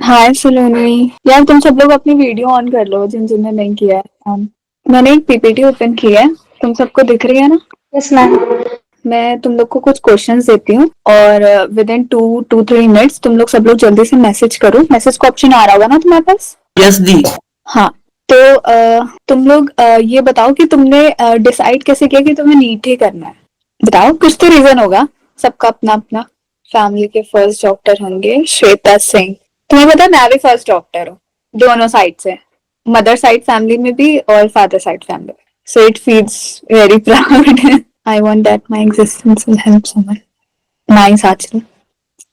हाय सलोनी। यार तुम सब लोग अपनी वीडियो ऑन कर लो, जिन जिनने नहीं किया है ऑन। मैंने एक पीपीटी ओपन की है, तुम सबको दिख रही है ना? Yes ma'am. मैं तुम लोग को कुछ क्वेश्चंस देती हूँ और विद इन 2 to 3 मिनट्स तुम लोग सब लोग जल्दी से मैसेज करो। मैसेज का ऑप्शन आ रहा होगा ना तुम्हारे पास? यस दी। हाँ। तो तुम लोग ये बताओ कि तुमने डिसाइड कैसे किया कि तुम्हें नीट ही करना है। बताओ, कुछ तो रीजन होगा सबका अपना अपना। फैमिली के फर्स्ट डॉक्टर होंगे श्वेता सिंह। तुम्हें पता है, मैं भी फर्स्ट डॉक्टर हूँ, दोनों साइड से। मदर साइड फैमिली में भी और फादर साइड फैमिली में। So it feels very proud. I want that my existence will help someone. Nice actually.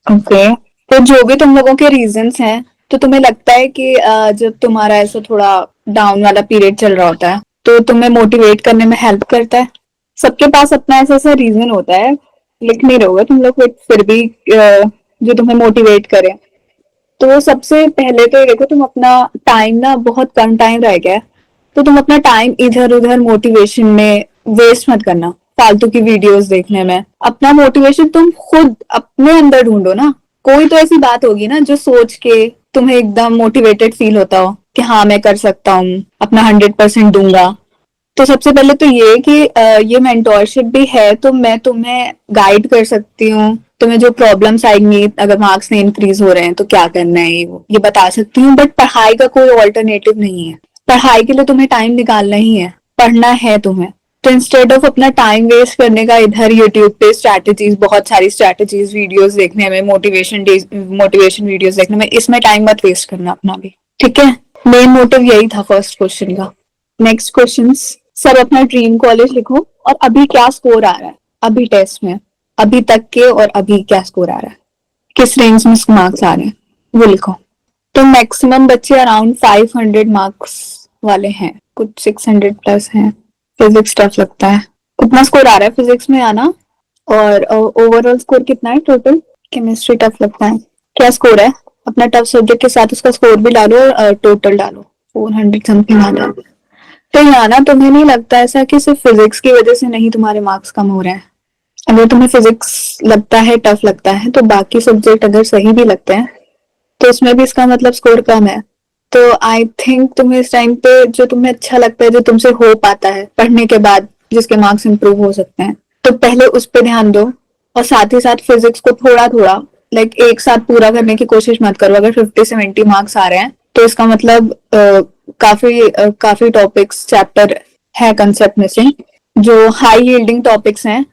Okay. तो जो भी तुम लोगों के रीजंस हैं, तो तुम्हें लगता है कि जब तुम्हारा ऐसा थोड़ा डाउन वाला पीरियड चल रहा होता है तो तुम्हें मोटिवेट करने में हेल्प करता है। सबके पास अपना ऐसा ऐसा रीजन होता है, लिख नहीं रहोगे तुम लोग, बट फिर भी जो तुम्हें मोटिवेट करे। तो सबसे पहले तो ये देखो, तुम अपना टाइम ना, बहुत कम टाइम रह गया है, तो तुम अपना टाइम इधर उधर मोटिवेशन में वेस्ट मत करना, फालतू की वीडियोस देखने में। अपना मोटिवेशन तुम खुद अपने अंदर ढूंढो ना। कोई तो ऐसी बात होगी ना जो सोच के तुम्हें एकदम मोटिवेटेड फील होता हो कि हाँ मैं कर सकता हूँ, अपना 100% दूंगा। तो सबसे पहले तो ये कि ये मेंटोरशिप भी है, तो मैं तुम्हें गाइड कर सकती हूँ। तुम्हें जो प्रॉब्लम्स आएंगी अगर मार्क्स नहीं इंक्रीज हो रहे हैं तो क्या करना है, ये बता सकती हूँ। बट पढ़ाई का कोई ऑल्टरनेटिव नहीं है। पढ़ाई के लिए तुम्हें टाइम निकालना ही है, पढ़ना है तुम्हें। तो इंस्टेड ऑफ अपना टाइम वेस्ट करने का इधर यूट्यूब पे स्ट्रैटेजीज, बहुत सारी स्ट्रैटेजीज वीडियोस देखने में, मोटिवेशन वीडियोस देखने में, इसमें टाइम मत वेस्ट करना अपना भी। ठीक है? मेन मोटिव यही था फर्स्ट क्वेश्चन का। Next question. सब अपना ड्रीम कॉलेज लिखो और अभी क्या स्कोर आ रहा है, अभी टेस्ट में, अभी तक के, और अभी क्या स्कोर आ रहा है, किस रेंज में मार्क्स आ रहे हैं, वो लिखो। तो मैक्सिमम बच्चे अराउंड 500 मार्क्स वाले हैं, कुछ 600 प्लस हैं। फिजिक्स टफ लगता है। कितना स्कोर आ रहा है फिजिक्स में आना? और ओवरऑल स्कोर कितना है टोटल? केमिस्ट्री टफ लगता है। क्या स्कोर है? अपना टफ सब्जेक्ट के साथ उसका स्कोर भी डालो और टोटल डालो। 400 समथिंग आ जाए। तो यहाँ ना, तुम्हें नहीं लगता ऐसा कि सिर्फ फिजिक्स की वजह से नहीं तुम्हारे मार्क्स कम हो रहे हैं? अगर तुम्हें फिजिक्स लगता है टफ लगता है, तो बाकी सब्जेक्ट अगर सही भी लगते हैं तो उसमें भी इसका मतलब स्कोर कम है। तो आई थिंक तुम्हें इस टाइम पे जो तुम्हें अच्छा लगता है, जो तुमसे हो पाता है पढ़ने के बाद, जिसके मार्क्स इंप्रूव हो सकते हैं, तो पहले उस पर ध्यान दो। और साथ ही साथ फिजिक्स को थोड़ा थोड़ा, लाइक एक साथ पूरा करने की कोशिश मत करो। अगर 50-70 मार्क्स आ रहे हैं तो इसका मतलब काफी टॉपिक्स, चैप्टर है कंसेप्ट मिसिंग, जो हाई यील्डिंग टॉपिक्स हैं।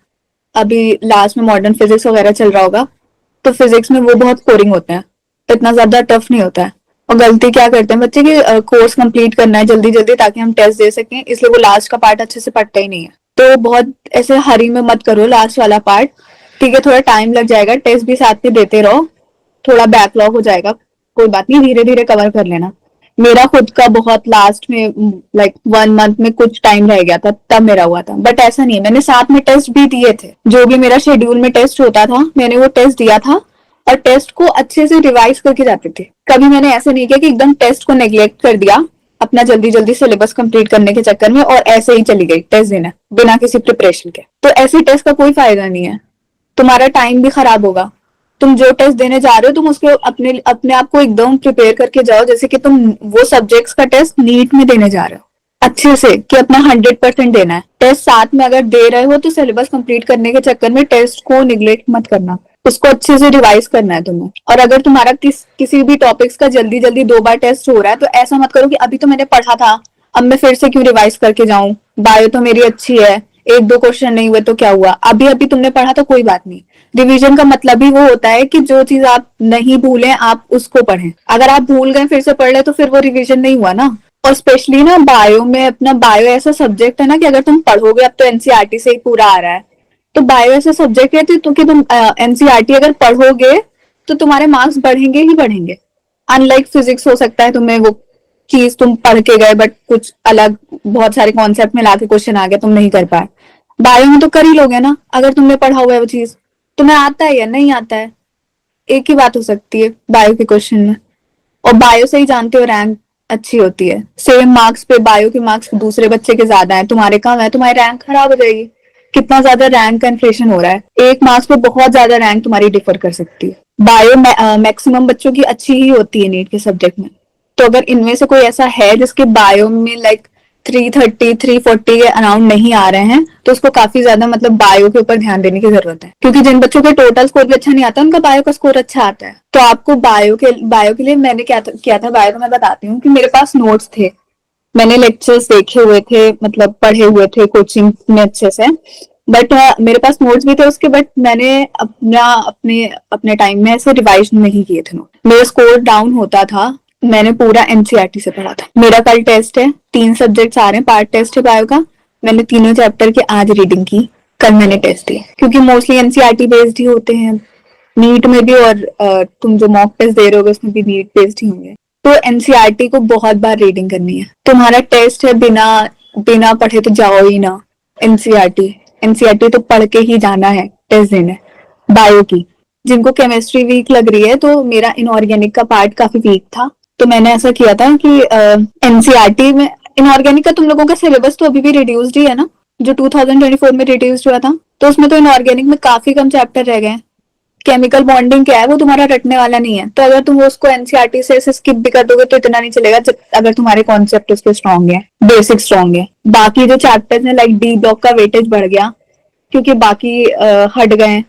अभी लास्ट में मॉडर्न फिजिक्स वगैरह चल रहा होगा, तो फिजिक्स में वो बहुत स्कोरिंग होते हैं, तो इतना ज्यादा टफ नहीं होता है। और गलती क्या करते हैं बच्चे की, कोर्स कंप्लीट करना है जल्दी जल्दी ताकि हम टेस्ट दे सकें, इसलिए वो लास्ट का पार्ट अच्छे से पढ़ते ही नहीं है। तो बहुत ऐसे हरी में मत करो लास्ट वाला पार्ट। ठीक है, थोड़ा टाइम लग जाएगा, टेस्ट भी साथ में देते रहो, थोड़ा बैकलॉग हो जाएगा, कोई बात नहीं, धीरे धीरे कवर कर लेना। मेरा खुद का बहुत लास्ट में, लाइक 1 मंथ में कुछ टाइम रह गया था, तब मेरा हुआ था। बट ऐसा नहीं है, मैंने साथ में टेस्ट भी दिए थे। जो भी मेरा शेड्यूल में टेस्ट होता था मैंने वो टेस्ट दिया था, और टेस्ट को अच्छे से रिवाइज करके जाते थे। कभी मैंने ऐसे नहीं किया कि एकदम टेस्ट को नेग्लेक्ट कर दिया अपना जल्दी जल्दी सिलेबस कंप्लीट करने के चक्कर में, और ऐसे ही चली गई टेस्ट देना बिना किसी प्रिपरेशन के। तो ऐसे टेस्ट का कोई फायदा नहीं है, तुम्हारा टाइम भी खराब होगा। तुम जो टेस्ट देने जा रहे हो, तुम उसके अपने अपने आप को एकदम प्रिपेयर करके जाओ जैसे कि तुम वो सब्जेक्ट्स का टेस्ट नीट में देने जा रहे हो, अच्छे से, कि अपना 100% देना है। टेस्ट साथ में अगर दे रहे हो तो सिलेबस कंप्लीट करने के चक्कर में टेस्ट को निग्लेक्ट मत करना, उसको अच्छे से रिवाइज करना है तुम्हें। और अगर तुम्हारा किसी भी टॉपिक्स का जल्दी जल्दी 2 बार टेस्ट हो रहा है, तो ऐसा मत करो कि अभी तो मैंने पढ़ा था, अब मैं फिर से क्यों रिवाइज करके जाऊं, बायो तो मेरी अच्छी है, 1-2 क्वेश्चन नहीं हुए तो क्या हुआ, अभी अभी तुमने पढ़ा तो कोई बात नहीं। रिवीजन का मतलब ही वो होता है कि जो चीज आप नहीं भूलें आप उसको पढ़ें। अगर आप भूल गए फिर से पढ़ ले तो फिर वो रिवीजन नहीं हुआ ना। और स्पेशली ना बायो में, अपना बायो ऐसा सब्जेक्ट है ना कि अगर तुम पढ़ोगे, अब तो एनसीईआरटी से ही पूरा आ रहा है, तो बायो ऐसा सब्जेक्ट है तो कि तुम एनसीईआरटी अगर पढ़ोगे तो तुम्हारे मार्क्स बढ़ेंगे ही बढ़ेंगे। अनलाइक फिजिक्स, हो सकता है तुम्हें वो चीज तुम पढ़ के गए बट कुछ अलग, बहुत सारे कॉन्सेप्ट में लाके क्वेश्चन आ गया, तुम नहीं कर पाए। बायो में तो कर ही लोगे ना, अगर तुमने पढ़ा हुआ है वो चीज। तुम्हें आता है या नहीं आता है, एक ही बात हो सकती है बायो के क्वेश्चन में। और बायो से ही जानते हो रैंक अच्छी होती है। सेम मार्क्स पे बायो के मार्क्स दूसरे बच्चे के ज्यादा है, तुम्हारे कम है, तुम्हारी रैंक खराब हो जाएगी। कितना ज्यादा रैंक का इन्फ्लेशन हो रहा है, एक मार्क्स पे बहुत ज्यादा रैंक तुम्हारी डिफर कर सकती है। बायो मैक्सिमम बच्चों की अच्छी ही होती है नीट के सब्जेक्ट में। तो अगर इनमें से कोई ऐसा है जिसके बायो में लाइक 330 340 के अराउंड नहीं आ रहे हैं, तो उसको काफी ज्यादा मतलब बायो के ऊपर ध्यान देने की जरूरत है, क्योंकि जिन बच्चों के टोटल स्कोर भी अच्छा नहीं आता उनका बायो का स्कोर अच्छा आता है। तो आपको बायो के लिए मैंने क्या किया था, बायो का मैं बताती हूँ कि मेरे पास नोट्स थे, मैंने लेक्चर्स देखे हुए थे, मतलब पढ़े हुए थे कोचिंग में अच्छे से, बट मेरे पास नोट्स भी थे उसके, बट मैंने अपने अपने टाइम में ऐसे रिवाइज नहीं किए थे नोट, मेरा स्कोर डाउन होता था। मैंने पूरा एनसीईआरटी से पढ़ा था। मेरा कल टेस्ट है, 3 सब्जेक्ट्स आ रहे हैं, पार्ट टेस्ट है बायो का। मैंने तीनों चैप्टर की आज रीडिंग की, कल मैंने टेस्ट दिए, क्योंकि मोस्टली एनसीईआरटी बेस्ड ही होते हैं नीट में भी, और तुम जो मॉक टेस्ट दे रहे हो उसमें भी नीट बेस्ड ही होंगे। तो एनसीईआरटी को बहुत बार रीडिंग करनी है। तुम्हारा टेस्ट है, बिना बिना पढ़े तो जाओ ही ना एनसीईआरटी। एनसीईआरटी तो पढ़ के ही जाना है टेस्ट देने बायो की। जिनको केमिस्ट्री वीक लग रही है, तो मेरा इनऑर्गेनिक का पार्ट काफी वीक था, तो मैंने ऐसा किया था कि एनसीईआरटी में इनऑर्गेनिक का तुम लोगों का सिलेबस तो अभी भी रिड्यूस्ड ही है ना, जो 2024 में रिड्यूस्ड हुआ था, तो उसमें तो इनऑर्गेनिक में काफी कम चैप्टर रह गए। केमिकल बॉन्डिंग क्या है वो तुम्हारा रटने वाला नहीं है, तो अगर तुम उसको एनसीईआरटी से स्किप भी कर दोगे तो इतना नहीं चलेगा, अगर तुम्हारे कॉन्सेप्ट उसके स्ट्रॉन्ग है, बेसिक स्ट्रॉन्ग है। बाकी जो चैप्टर्स हैं लाइक डी ब्लॉक का वेटेज बढ़ गया, क्योंकि बाकी हट गए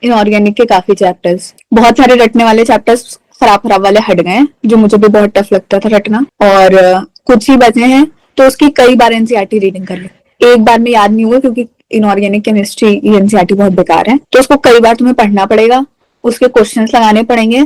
इनऑर्गेनिक के काफी चैप्टर्स, बहुत सारे रटने वाले चैप्टर्स खराब खराब वाले हट गए, जो मुझे भी बहुत टफ लगता था रटना, और कुछ ही बचे हैं, तो उसकी कई बार एनसीईआरटी रीडिंग कर लो। एक बार में याद नहीं हुआ, क्योंकि इनऑर्गेनिक केमिस्ट्री एनसीईआरटी बहुत बेकार है, तो उसको कई बार तुम्हें पढ़ना पड़ेगा, उसके क्वेश्चंस लगाने पड़ेंगे।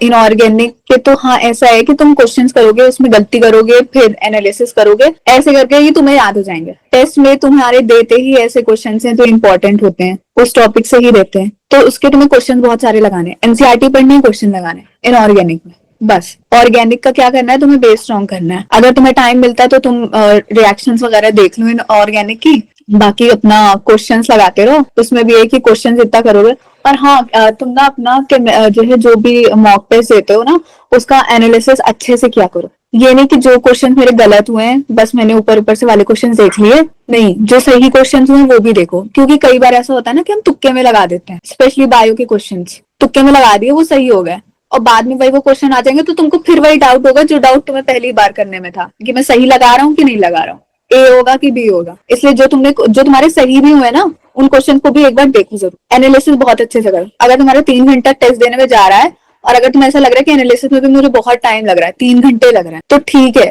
इनऑर्गेनिक के तो हाँ ऐसा है कि तुम क्वेश्चंस करोगे, उसमें गलती करोगे, फिर एनालिसिस करोगे, ऐसे करके ही तुम्हें याद हो जाएंगे। टेस्ट में तुम्हारे देते ही ऐसे क्वेश्चंस हैं जो इंपॉर्टेंट होते हैं, उस टॉपिक से ही देते हैं, तो उसके तुम्हें क्वेश्चन बहुत सारे लगाने, एनसीईआरटी पढ़नी, क्वेश्चन लगाने इनऑर्गेनिक में बस। ऑर्गेनिक का क्या करना है, तुम्हें बेस स्ट्रॉन्ग करना है। अगर तुम्हें टाइम मिलता है तो तुम रिएक्शंस वगैरह देख लो इन ऑर्गेनिक की, बाकी अपना क्वेश्चंस लगाते रहो, उसमें भी एक ही क्वेश्चन जितना करोगे। और हाँ, तुम ना अपना जो है जो भी मॉक टेस्ट देते हो ना, उसका एनालिसिस अच्छे से किया करो। ये नहीं कि जो क्वेश्चन मेरे गलत हुए हैं बस मैंने ऊपर ऊपर से वाले क्वेश्चन देख लिए, नहीं, जो सही क्वेश्चन हुए वो भी देखो, क्योंकि कई बार ऐसा होता है ना कि हम तुक्के में लगा देते हैं, स्पेशली बायो के क्वेश्चन तुक्के में लगा दिए, वो सही हो गए, और बाद में वही वो क्वेश्चन आ जाएंगे, तो तुमको फिर वही डाउट होगा जो डाउट तुम्हें पहली बार करने में था, कि मैं सही लगा रहा हूँ कि नहीं लगा रहा हूँ, ए होगा कि बी होगा। इसलिए जो तुम्हारे सही भी हुए ना, उन क्वेश्चन को भी एक बार देखो जरूर, एनालिसिस बहुत अच्छे से करो। अगर तुम्हारा 3 घंटा टेस्ट देने में जा रहा है, और अगर तुम्हें ऐसा लग रहा है कि एनालिसिस में भी मुझे बहुत टाइम लग रहा है, 3 घंटे लग रहा है, तो ठीक है,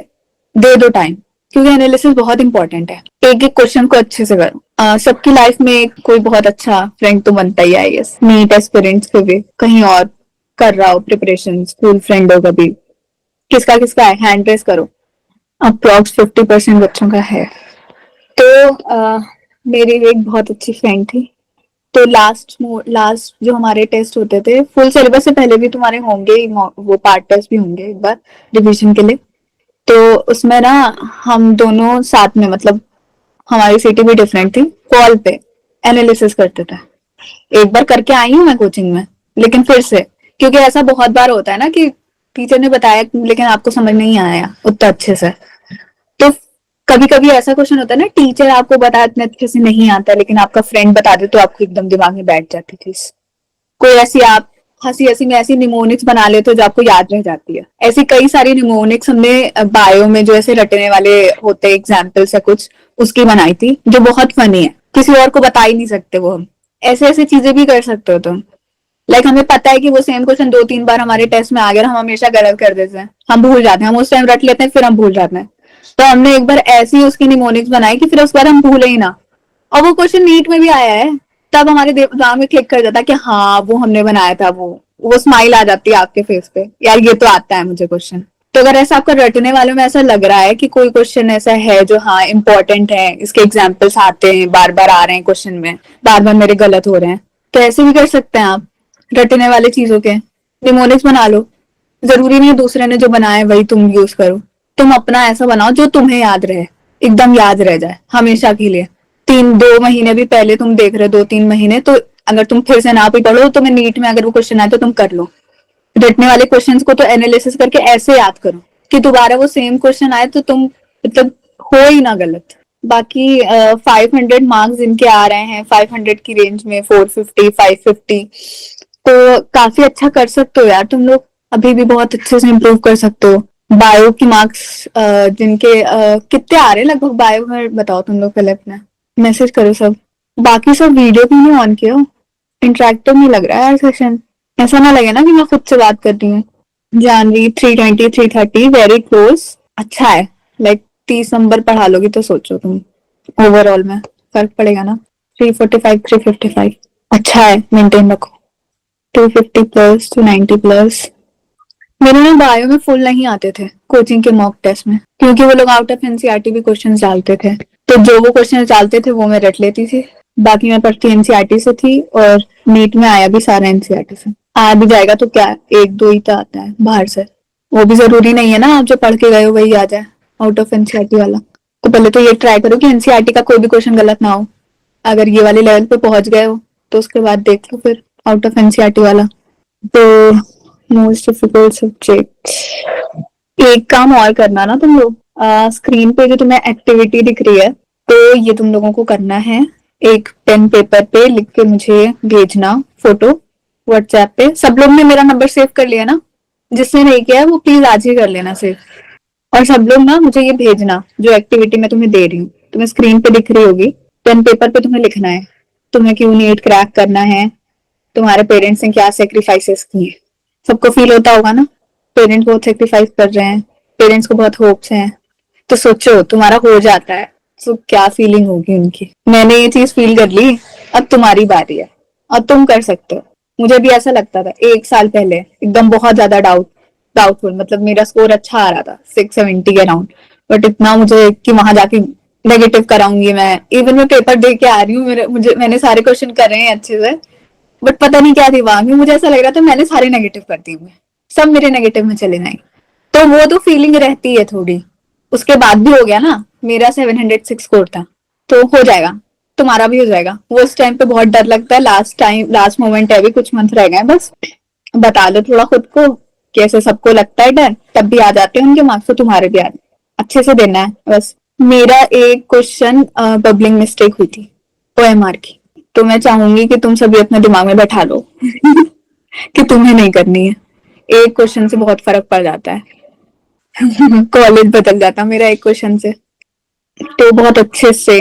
दे दो टाइम, क्योंकि एनालिसिस बहुत इंपॉर्टेंट है। एक एक क्वेश्चन को अच्छे से करो। सबकी लाइफ में कोई बहुत अच्छा फ्रेंड तो बनता ही है, आई गेस, नीट एस्पिरेंट्स के भी, कहीं और कर रहा हो प्रिपरेशन, स्कूल फ्रेंड होगा भी, किसका किसका है, हैंड रेस करो। अप्रोक्स 50% बच्चों का है। तो मेरी एक बहुत अच्छी फ्रेंड थी, तो लास्ट जो हमारे टेस्ट होते थे, फुल सिलेबस से पहले भी तुम्हारे होंगे ही, वो पार्ट टेस्ट भी होंगे एक बार रिवीजन के लिए, तो उसमें ना हम दोनों साथ में, मतलब हमारी सिटी भी डिफरेंट थी, कॉल पे एनालिसिस करते थे। एक बार करके आई हूँ मैं कोचिंग में, लेकिन फिर से, क्योंकि ऐसा बहुत बार होता है ना कि टीचर ने बताया लेकिन आपको समझ नहीं आया उतना अच्छे से, तो कभी कभी ऐसा क्वेश्चन होता है ना, टीचर आपको बता इतने अच्छे से नहीं आता, लेकिन आपका फ्रेंड बता दे तो आपको एकदम दिमाग में बैठ जाती थी। कोई ऐसी आप हंसी हंसी में ऐसी निमोनिक्स बना लेते हो जो आपको याद रह जाती है। ऐसी कई सारी निमोनिक्स हमने बायो में जो ऐसे रटने वाले होते एग्जाम्पल्स है कुछ, उसकी बनाई थी, जो बहुत फनी है, किसी और को बता ही नहीं सकते वो हम। ऐसे ऐसे चीजें भी कर सकते हो तुम। हमें पता है कि वो सेम क्वेश्चन 2-3 बार हमारे टेस्ट में आ गया, हम हमेशा गलत कर देते हैं, हम भूल जाते हैं, हम उस टाइम रट लेते हैं फिर हम भूल जाते हैं। तो हमने एक बार ऐसी उसकी निमोनिक्स बनाई कि फिर उस बार हम भूले ही ना, और वो क्वेश्चन नीट में भी आया है, तब हमारे दिमाग में क्लिक कर जाता कि हाँ वो हमने बनाया था, वो स्माइल आ जाती है आपके फेस पे, यार ये तो आता है मुझे क्वेश्चन। तो अगर ऐसा आपका रटने वालों में ऐसा लग रहा है कि कोई क्वेश्चन ऐसा है जो हाँ इंपॉर्टेंट है, इसके एग्जाम्पल्स आते हैं, बार बार आ रहे हैं क्वेश्चन में, बार बार मेरे गलत हो रहे हैं, तो ऐसे भी कर सकते हैं आप रटने वाले चीजों के निमोनिक्स बना लो। जरूरी नहीं दूसरे ने जो बनाया है वही तुम यूज करो, तुम अपना ऐसा बनाओ जो तुम्हें याद रहे, एकदम याद रह जाए हमेशा के लिए। 2 महीने भी पहले तुम देख रहे हो, 2-3 महीने, तो अगर तुम फिर से ना भी पढ़ो तो मैं नीट में अगर वो क्वेश्चन आए तो तुम कर लो। रटने वाले क्वेश्चंस को तो एनालिसिस करके ऐसे याद करो कि दोबारा वो सेम क्वेश्चन आए तो तुम मतलब हो ही ना गलत। बाकी 500 मार्क्स जिनके आ रहे हैं 500 की रेंज में, 450 550, तो काफी अच्छा कर सकते हो यार तुम लोग, अभी भी बहुत अच्छे से इम्प्रूव कर सकते हो। बायो की मार्क्स जिनके कितने आ रहे हैं लगभग बायो में, बताओ तुम लोग पहले अपना मैसेज करो सब। बाकी सब वीडियो भी नहीं ऑन किया, इंटरेक्टिव नहीं लग रहा है यार सेशन, ऐसा ना लगे ना कि मैं खुद से बात कर रही हूँ। जानवी 320 330 वेरी क्लोज, अच्छा है। लाइक 30 नंबर पढ़ा लोगी तो सोचो तुम, ओवरऑल में फर्क पड़ेगा ना। 345 355 अच्छा है, मेंटेन रखो। 250 प्लस 290 प्लस। मेरे ना बायो में फुल नहीं आते थे कोचिंग के मॉक टेस्ट में, क्योंकि वो लोग आउट ऑफ एनसीईआरटी भी क्वेश्चन डालते थे, तो जो वो क्वेश्चन डालते थे वो मैं रट लेती थी। बाकी मैं पढ़ती एनसीईआरटी से थी, और नीट में आया भी सारा एनसीईआरटी से। आ भी जाएगा तो क्या, एक दो ही तो आता है बाहर से, वो भी जरूरी नहीं है ना आप जो पढ़ के गए हो वही आ जाए आउट ऑफ एनसीईआरटी वाला। तो पहले तो ये ट्राई करो कि एनसीईआरटी का कोई भी क्वेश्चन गलत ना हो। अगर ये वाले लेवल पे पहुंच गए हो तो उसके बाद देख लो फिर आउट ऑफ एनसीईआरटी वाला। तो मोस्ट डिफिकल्ट सब्जेक्ट, एक काम और करना ना तुम लोग, स्क्रीन पे जो तुम्हें एक्टिविटी दिख रही है, तो ये तुम लोगों को करना है, एक पेन पेपर पे लिख के मुझे भेजना फोटो व्हाट्सएप पे। सब लोग ने मेरा नंबर सेव कर लिया ना, जिसने नहीं किया है वो प्लीज आज ही कर लेना सेव। और सब लोग ना मुझे ये भेजना जो एक्टिविटी मैं तुम्हें दे रही हूँ, तुम्हें स्क्रीन पे दिख रही होगी, पेन पेपर पे तुम्हें लिखना है तुम्हें क्यों नीट क्रैक करना है, तुम्हारे पेरेंट्स ने क्या सेक्रीफाइसेस किए। सबको फील होता होगा ना, पेरेंट्स बहुत सेक्रीफाइस कर रहे हैं, पेरेंट्स को बहुत होप्स हैं, तो सोचो तुम्हारा हो जाता है तो क्या फीलिंग होगी उनकी। मैंने ये चीज फील कर ली, अब तुम्हारी बारी है और तुम कर सकते हो। मुझे भी ऐसा लगता था एक साल पहले, एकदम बहुत ज्यादा डाउटफुल, मतलब मेरा स्कोर अच्छा आ रहा था 670 के अराउंड, बट इतना मुझे कि वहां जाके नेगेटिव कराऊंगी मैं। इवन मैं पेपर दे के आ रही हूँ, मैंने सारे क्वेश्चन कर रहे हैं अच्छे से, बट पता नहीं क्या दिमाग में मुझे ऐसा लग रहा था मैंने सारे नेगेटिव कर दिए, सब मेरे नेगेटिव में चले जाएंगे। तो वो तो फीलिंग रहती है थोड़ी। उसके बाद भी हो गया ना, मेरा 706 स्कोर था, तो हो जाएगा, तुम्हारा भी हो जाएगा। वो उस टाइम पे बहुत डर लगता है, लास्ट मोमेंट है, अभी कुछ मंथ रह गए बस। बता दो थोड़ा खुद को, कैसे सबको लगता है डर, तब भी आ जाते हैं उनके मार्क्स, तो तुम्हारे भी आ जाते, अच्छे से देना है बस। मेरा एक क्वेश्चन बबलिंग मिस्टेक हुई थी ओएमआर की, तो मैं चाहूंगी कि तुम सभी अपने दिमाग में बैठा लो कि तुम्हें नहीं करनी है। एक क्वेश्चन से बहुत फर्क पड़ जाता है कॉलेज बदल जाता मेरा एक क्वेश्चन से। तो बहुत अच्छे से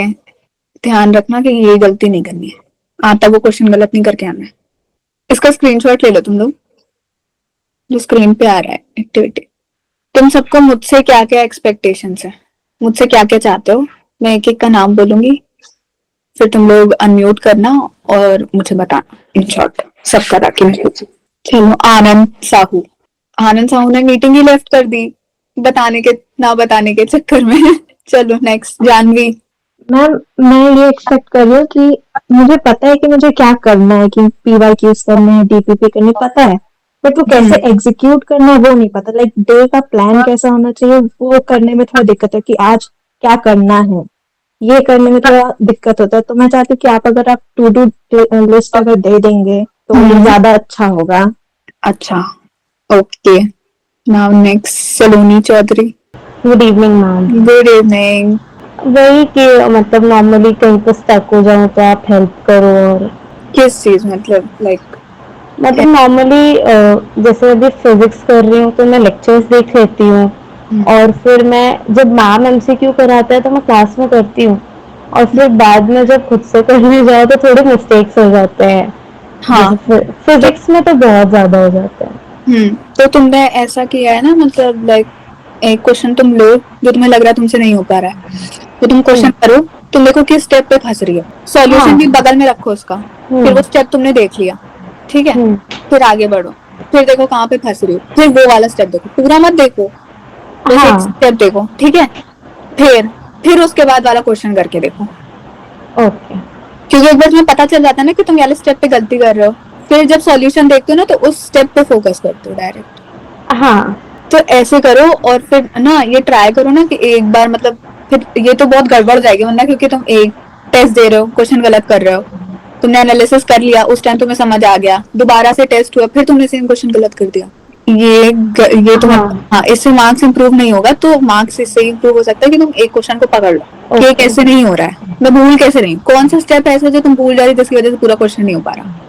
ध्यान रखना कि ये गलती नहीं करनी है, आता वो क्वेश्चन गलत नहीं करके आना है। इसका स्क्रीनशॉट ले लो तुम लोग, जो स्क्रीन पे आ रहा है एक्टिविटी। तुम सबको मुझसे क्या क्या एक्सपेक्टेशंस है, मुझसे क्या क्या चाहते हो, मैं एक एक का नाम बोलूंगी, फिर तुम लोग अनम्यूट करना और मुझे बताना इन शॉर्ट सबका, ताकि मैं चलो। आनंद साहू, आनंद साहू ने मीटिंग ही लेफ्ट कर दी बताने के ना बताने के चक्कर में चलो नेक्स्ट जानवी। मैम, मैं ये एक्सपेक्ट कर रही हूँ कि मुझे पता है कि मुझे क्या करना है, कि पीवाई क्यूज करने हैं, डीपीपी करनी पता है, बट वो कैसे एग्जीक्यूट करना है वो नहीं पता। लाइक डे का प्लान कैसा होना चाहिए वो करने में थोड़ा दिक्कत है, कि आज क्या करना है ये करने में थोड़ा दिक्कत होता है। तो मैं चाहती हूँ कि आप अगर आप टू डू लिस्ट अगर दे देंगे तो ये ज्यादा अच्छा होगा। अच्छा okay, now next Saloni Chaudhary. Good evening ma'am. Good evening. वही कि मतलब नॉर्मली कहीं पे स्टक हो जाऊं तो आप हेल्प करो। और किस चीज मतलब लाइक, मतलब नॉर्मली जैसे अभी फिजिक्स कर रही हूँ तो मैं लेक्चर्स देख लेती हूँ, और फिर मैं जब मैम एमसीक्यू कराता है तो मैं क्लास में करती हूँ, और फिर बाद में जब खुद से करने जाओ तो थोड़े मिस्टेक्स हो जाते हैं। हाँ जैसे तो फिजिक्स में तो बहुत ज्यादा हो जाते हैं। तो तुमने ऐसा किया है ना, मतलब लाइक एक क्वेश्चन तुम लो जो तुम्हें लग रहा है तुमसे नहीं हो पा रहा है, तो तुम क्वेश्चन करो, तुम देखो किस स्टेप पे फंस रही हो, सॉल्यूशन भी हाँ। बगल में रखो उसका, फिर वो स्टेप तुमने देख लिया, ठीक है, फिर आगे बढ़ो, फिर देखो कहाँ पे फंस रही हो, फिर वो वाला स्टेप देखो, पूरा मत देखो, बस एक हाँ। स्टेप देखो, ठीक है। फिर फिर उसके बाद वाला क्वेश्चन करके देखो, ओके। क्योंकि एक बार तुम्हें पता चल जाता है ना कि तुम वाले स्टेप पे गलती कर रहे हो, फिर जब सॉल्यूशन देखते हो ना तो उस स्टेप पे फोकस करते हो डायरेक्ट। हाँ। तो ऐसे करो, और फिर ना ये ट्राई करो ना कि एक बार मतलब, फिर ये तो बहुत गड़बड़ जाएगी वरना, क्योंकि तुम एक टेस्ट दे रहे हो क्वेश्चन गलत कर रहे हो, तुमने एनालिसिस कर लिया उस टाइम तुम्हें समझ आ गया, दोबारा से टेस्ट हुआ फिर तुमने सेम क्वेश्चन गलत कर दिया, ये तुम्हें, हाँ। हाँ इससे मार्क्स इंप्रूव नहीं होगा। तो मार्क्स इससे इंप्रूव हो सकता है कि तुम एक क्वेश्चन को पकड़ लो कि ये ओके। कैसे नहीं हो रहा है, मैं भूल कैसे रही, कौन सा स्टेप ऐसा जो तुम भूल जा रही जिसकी वजह से पूरा क्वेश्चन नहीं हो पा रहा।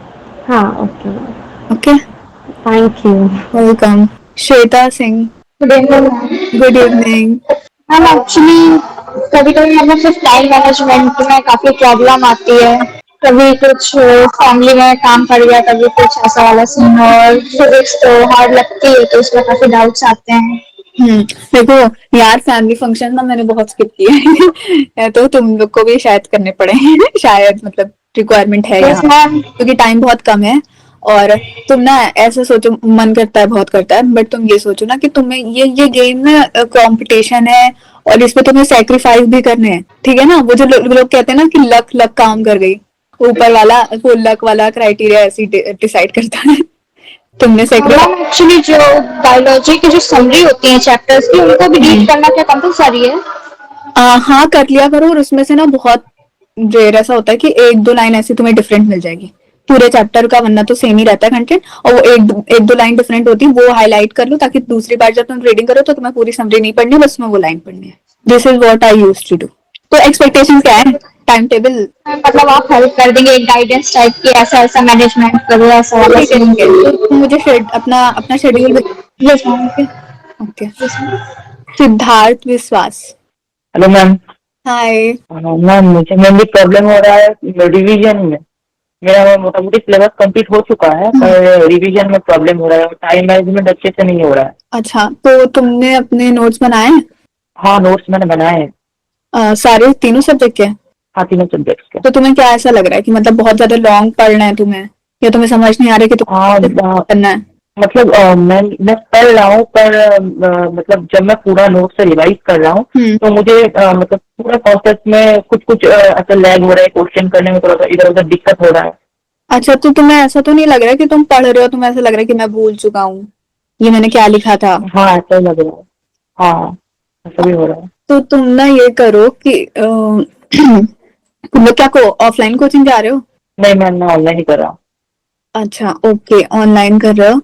हाँ। Okay. Okay, thank you. Welcome. Shweta Singh, good evening good evening. Ma'am. Actually कभी कभी हमें सिर्फ टाइम मैनेजमेंट में काफी प्रॉब्लम आती है। कभी कुछ फैमिली में काम पड़ गया, कभी कुछ ऐसा वाला सीन, और फिजिक्स तो हार्ड लगती है तो उसमें काफी डाउट्स आते हैं। देखो यार, फैमिली फंक्शन ना मैंने बहुत स्किप किए हैं तो तुम लोग को भी शायद करने पड़े शायद, मतलब रिक्वायरमेंट है यस यहाँ मैम। क्योंकि टाइम बहुत कम है। और तुम ना ऐसे सोचो, मन करता है, बहुत करता है, बट तुम ये सोचो ना कि तुम्हें ये गेम में कंपटीशन है और इसमें तुम्हें सेक्रीफाइस भी करने हैं, ठीक है ना। वो जो लोग कहते हैं ना कि लक लक काम कर गई, ऊपर वाला वो लक वाला क्राइटेरिया ऐसे डिसाइड करता है। तुमने मैम सेक्रीफाइस एक्चुअली जो बायोलॉजी की जो समरी होती है चैप्टर्स की, उनको भी रीड करना क्या कंपलसरी है? हाँ कर लिया करो, और उसमें से ना बहुत रेयर ऐसा होता है कि एक दो लाइन ऐसी तुम्हें डिफरेंट मिल जाएगी पूरे चैप्टर का, वरना तो सेम ही रहता है कंटेंट। और वो एक दो लाइन डिफरेंट होती है, वो हाईलाइट कर लो ताकि दूसरी बार जब तुम रीडिंग करो तो तुम्हें पूरी समरी नहीं पढ़नी, बस तुम्हें वो लाइन पढ़नी है। This is what I use to do. तो एक्सपेक्टेशन क्या है? टाइम टेबल मतलब आप हेल्प कर देंगे एक गाइडेंस टाइप की, ऐसा ऐसा मैनेजमेंट करो, ऐसा वाला ठीक है, सीन? ठीक है, तो तुम मुझे अपना अपना schedule. Yes ma'am. Okay, okay. Yes ma'am. Siddharth Vishwas. Hello ma'am. Hi. Ma'am मुझे मेनली प्रॉब्लम हो रहा है रिवीजन में। मेरा मोटा मोटी सिलेबस कंप्लीट हो चुका है पर रिवीजन में प्रॉब्लम हो रहा है और टाइम मैनेजमेंट अच्छे से नहीं हो रहा है। अच्छा, तो तुमने अपने नोट्स बनाए हैं? हाँ नोट्स मैंने बनाए हैं। सारे तीनों सब्जेक्ट के? हाँ तीनों सब्जेक्ट्स के। तो तुम्हें क्या ऐसा लग रहा है कि मतलब बहुत ज्यादा लॉन्ग पढ़ना है तुम्हें, या तुम्हें समझ नहीं आ रहा है कि हाँ तुम्हें करना है? मतलब मैं पढ़ रहा हूँ पर मतलब जब मैं पूरा नोट से रिवाइज कर रहा हूँ तो मुझे मतलब पूरा प्रोसेस में कुछ कुछ ऐसा लैग हो रहा है, क्वेश्चन करने में थोड़ा सा इधर उधर दिक्कत हो रहा है। अच्छा, तो तुम्हें ऐसा तो नहीं लग रहा है कि तुम पढ़ रहे हो, तुम्हें ऐसा लग रहा है कि मैं भूल चुका हूँ ये मैंने क्या लिखा था? हाँ ऐसा ही लग रहा है। हाँ ऐसा भी हो रहा है। तो तुम ना ये करो कि तुम लोग क्या को ऑफलाइन कोचिंग जा रहे हो? नहीं मैम मैं ऑनलाइन ही कर रहा हूँ। अच्छा, ओके, ऑनलाइन कर रहे हो।